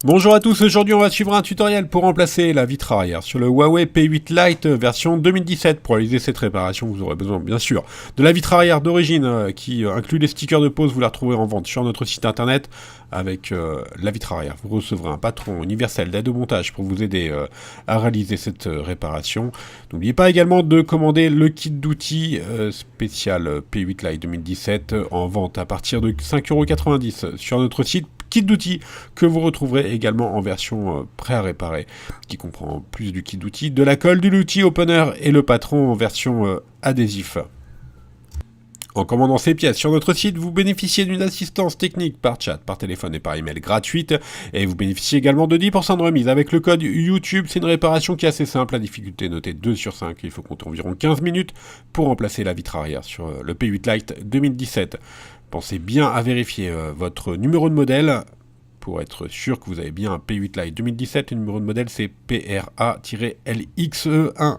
Bonjour à tous, aujourd'hui on va suivre un tutoriel pour remplacer la vitre arrière sur le Huawei P8 Lite version 2017. Pour réaliser cette réparation, vous aurez besoin bien sûr de la vitre arrière d'origine qui inclut les stickers de pose, vous la retrouverez en vente sur notre site internet avec la vitre arrière. Vous recevrez un patron universel d'aide au montage pour vous aider à réaliser cette réparation. N'oubliez pas également de commander le kit d'outils spécial P8 Lite 2017 en vente à partir de 5,90€ sur notre site. Kit d'outils que vous retrouverez également en version prêt à réparer, qui comprend plus du kit d'outils, de la colle, de l'outil opener et le patron en version adhésif. En commandant ces pièces sur notre site, vous bénéficiez d'une assistance technique par chat, par téléphone et par email gratuite, et vous bénéficiez également de 10% de remise avec le code YouTube. C'est une réparation qui est assez simple, la difficulté est notée 2 sur 5, il faut compter environ 15 minutes pour remplacer la vitre arrière sur le P8 Lite 2017. Pensez bien à vérifier votre numéro de modèle pour être sûr que vous avez bien un P8 Lite 2017. Le numéro de modèle c'est PRA-LXE1.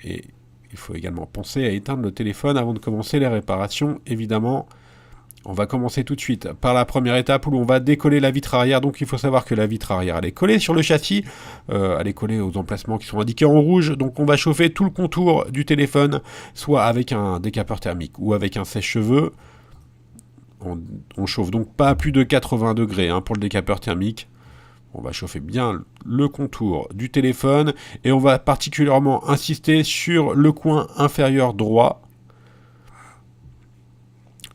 Et il faut également penser à éteindre le téléphone avant de commencer les réparations, évidemment. On va commencer tout de suite par la première étape où l'on va décoller la vitre arrière. Donc il faut savoir que la vitre arrière elle est collée sur le châssis, elle est collée aux emplacements qui sont indiqués en rouge. Donc on va chauffer tout le contour du téléphone, soit avec un décapeur thermique ou avec un sèche-cheveux. On chauffe donc pas à plus de 80 degrés pour le décapeur thermique. On va chauffer bien le contour du téléphone et on va particulièrement insister sur le coin inférieur droit.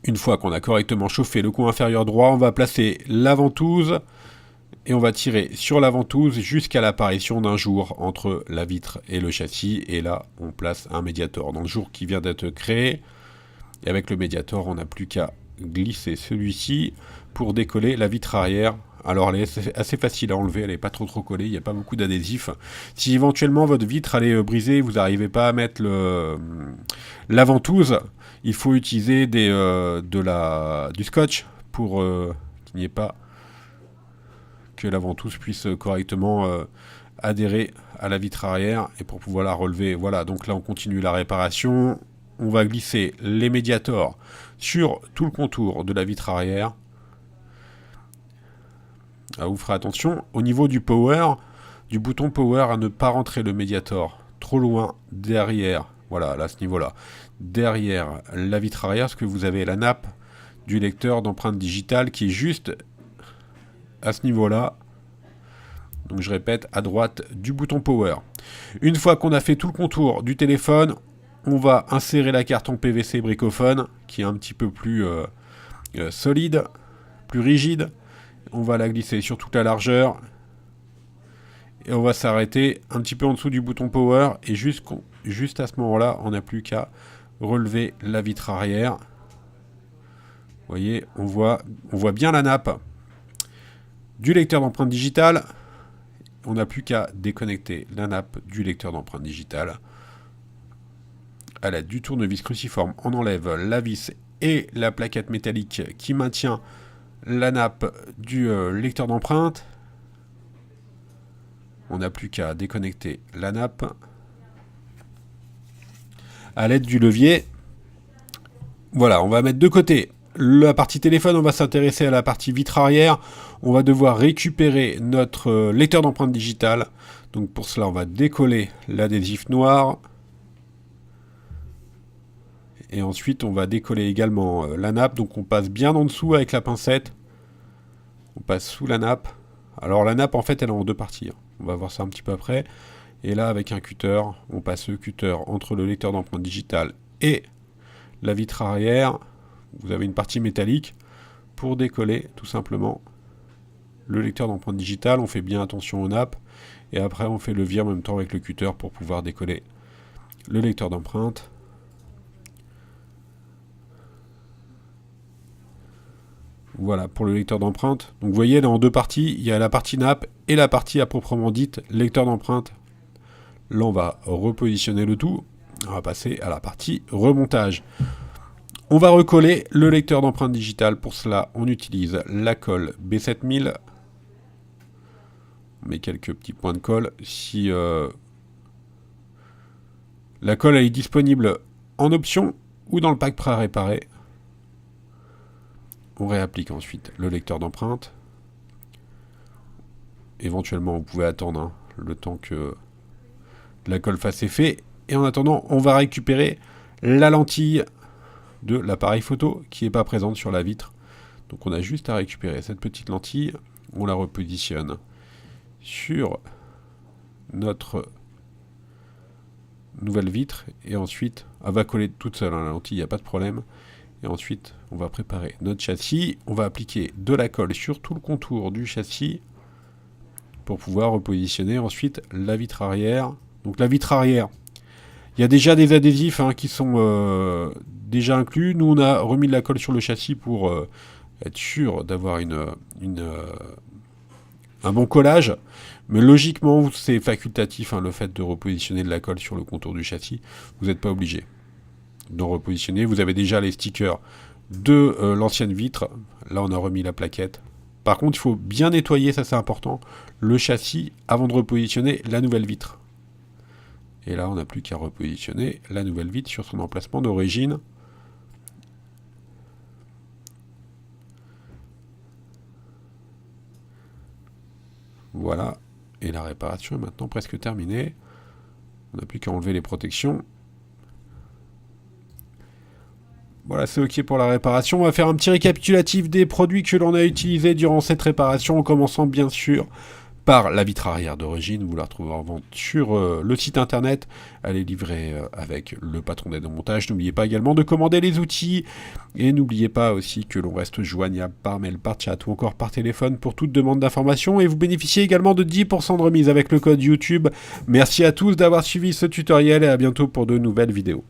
Une fois qu'on a correctement chauffé le coin inférieur droit, on va placer la ventouse et on va tirer sur la ventouse jusqu'à l'apparition d'un jour entre la vitre et le châssis. Et là, on place un médiator dans le jour qui vient d'être créé. Et avec le médiator, on n'a plus qu'à glisser celui-ci pour décoller la vitre arrière. Alors elle est assez facile à enlever, elle n'est pas trop collée, il n'y a pas beaucoup d'adhésif. Si éventuellement votre vitre elle est brisée, vous n'arrivez pas à mettre la ventouse, il faut utiliser du scotch pour qu'il n'y ait pas que la ventouse puisse correctement adhérer à la vitre arrière et pour pouvoir la relever. Voilà, donc là on continue la réparation. On va glisser les médiators sur tout le contour de la vitre arrière. Alors vous ferez attention, au niveau du power, du bouton power, à ne pas rentrer le médiator trop loin derrière, voilà, à ce niveau-là, derrière la vitre arrière, parce que vous avez la nappe du lecteur d'empreinte digitale qui est juste à ce niveau-là. Donc je répète, à droite du bouton power. Une fois qu'on a fait tout le contour du téléphone, on va insérer la carte en PVC bricophone, qui est un petit peu plus solide, plus rigide. On va la glisser sur toute la largeur. Et on va s'arrêter un petit peu en dessous du bouton power. Et juste à ce moment-là, on n'a plus qu'à relever la vitre arrière. Vous voyez, on voit bien la nappe du lecteur d'empreinte digitale. On n'a plus qu'à déconnecter la nappe du lecteur d'empreinte digitale. À l'aide du tournevis cruciforme, on enlève la vis et la plaquette métallique qui maintient la nappe du lecteur d'empreinte. On n'a plus qu'à déconnecter la nappe. À l'aide du levier, voilà, on va mettre de côté la partie téléphone, on va s'intéresser à la partie vitre arrière. On va devoir récupérer notre lecteur d'empreinte digitale. Donc pour cela, on va décoller l'adhésif noir. Et ensuite, on va décoller également la nappe. Donc on passe bien en dessous avec la pincette. On passe sous la nappe. Alors la nappe, en fait, elle est en deux parties. On va voir ça un petit peu après. Et là, avec un cutter, on passe le cutter entre le lecteur d'empreinte digitale et la vitre arrière. Vous avez une partie métallique pour décoller, tout simplement, le lecteur d'empreinte digitale. On fait bien attention aux nappes. Et après, on fait le levier en même temps avec le cutter pour pouvoir décoller le lecteur d'empreinte. Voilà, pour le lecteur d'empreinte. Donc vous voyez, là en deux parties, il y a la partie nappe et la partie à proprement dite lecteur d'empreinte. Là, on va repositionner le tout. On va passer à la partie remontage. On va recoller le lecteur d'empreinte digitale. Pour cela, on utilise la colle B7000. On met quelques petits points de colle. Si la colle elle est disponible en option ou dans le pack prêt à réparer. On réapplique ensuite le lecteur d'empreinte. éventuellement, vous pouvez attendre hein, le temps que la colle fasse effet. Et en attendant, on va récupérer la lentille de l'appareil photo qui n'est pas présente sur la vitre. Donc on a juste à récupérer cette petite lentille, on la repositionne sur notre nouvelle vitre et ensuite elle va coller toute seule hein, la lentille, il n'y a pas de problème. Et ensuite on va préparer notre châssis, on va appliquer de la colle sur tout le contour du châssis pour pouvoir repositionner ensuite la vitre arrière. Donc la vitre arrière, il y a déjà des adhésifs hein, qui sont déjà inclus. Nous on a remis de la colle sur le châssis pour être sûr d'avoir un bon collage, mais logiquement c'est facultatif hein, le fait de repositionner de la colle sur le contour du châssis, vous n'êtes pas obligé d'en repositionner, vous avez déjà les stickers de l'ancienne vitre, là on a remis la plaquette. Par contre il faut bien nettoyer, ça c'est important, le châssis avant de repositionner la nouvelle vitre. Et là on n'a plus qu'à repositionner la nouvelle vitre sur son emplacement d'origine. Voilà, et la réparation est maintenant presque terminée. On n'a plus qu'à enlever les protections. Voilà, c'est ok pour la réparation. On va faire un petit récapitulatif des produits que l'on a utilisés durant cette réparation, en commençant bien sûr par la vitre arrière d'origine. Vous la retrouvez en vente sur le site internet. Elle est livrée avec le patron d'aide au montage. N'oubliez pas également de commander les outils. Et n'oubliez pas aussi que l'on reste joignable par mail, par chat ou encore par téléphone pour toute demande d'information. Et vous bénéficiez également de 10% de remise avec le code YouTube. Merci à tous d'avoir suivi ce tutoriel et à bientôt pour de nouvelles vidéos.